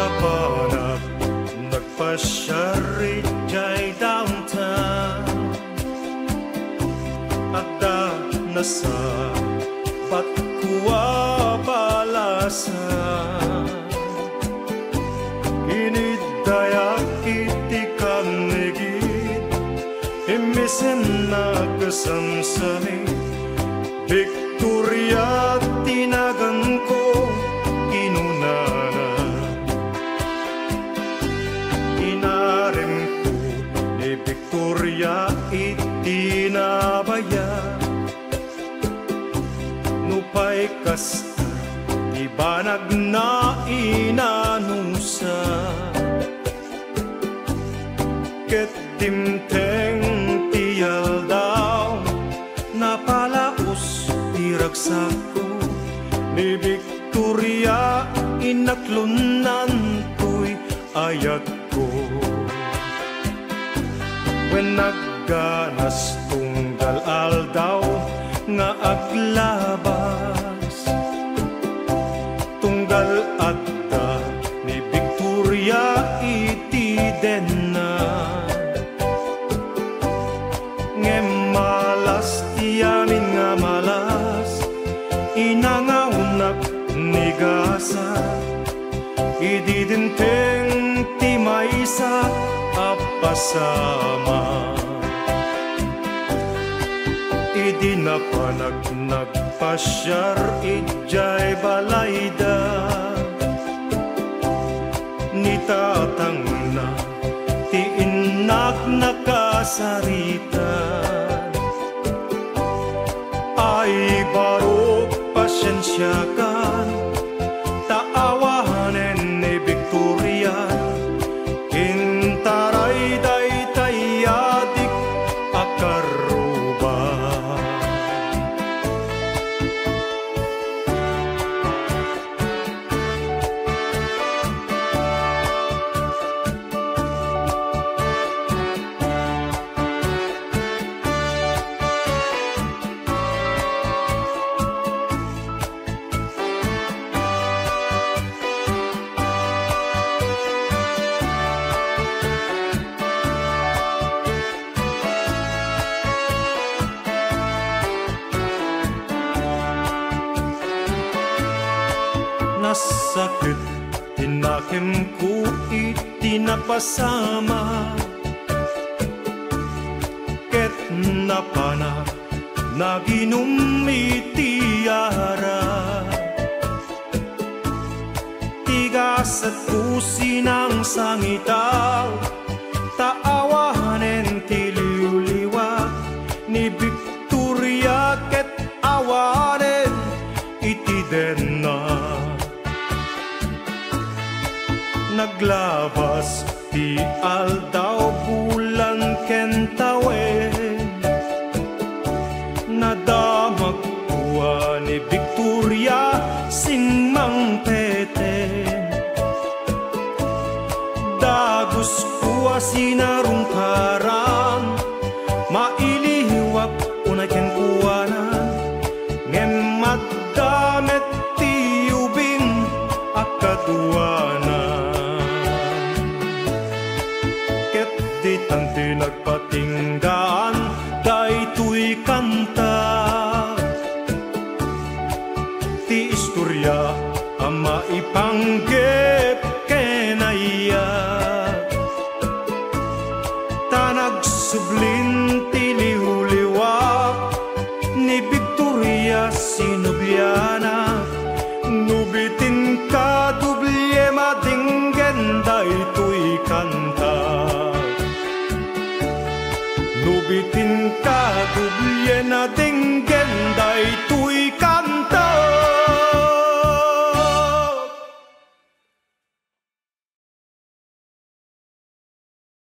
napanap nagpasyari jay downtown at da nasa bat kuwa balasan inidayak itikang negid imisen na kasamsami Victoria tinagan ko inunana inarem ko ni Victoria itinabaya nupay kasta ibanag na inanusa ket timteng tiyal daw napalaos iragsak ko ni Victoria inaklunan ko'y ayat ko when nagganas tunggal aldaw nga aglabas tunggal adda ni Victoria iti denna ngemalas tiyamin nga malas inangaunak ni gasa ididinteng ti maysa apasama idinapanag nagpasyar ijay balayda ni tatang na ti inak nakasarita ay baro pasyensya kan taawahanen ni Victoria intaray daytay adik akaruba nasakit tinakim ko itinapasama ket napanak naginom itiyara tigas at kusinang sangitaw taawahanen tiliw-liwag ni Victoria ket awanen iti denna naglabas ti aldaw bulan kentawen nadamag kuwa ni Victoria singmang peten dagus kuwa sinarungkaran mailihiwak unay ken kuwanan ngemat damet ti ubing akaduanan di tanti nagpatinggaan daytoy kanta ti istorya ang maipanggep kenaya tanagsublin ti lihuliwak ni Victoria sinubliana nubitin ka dublye madinggen daytoy kanta nubitin ka dublye na dinggen daytoy kanta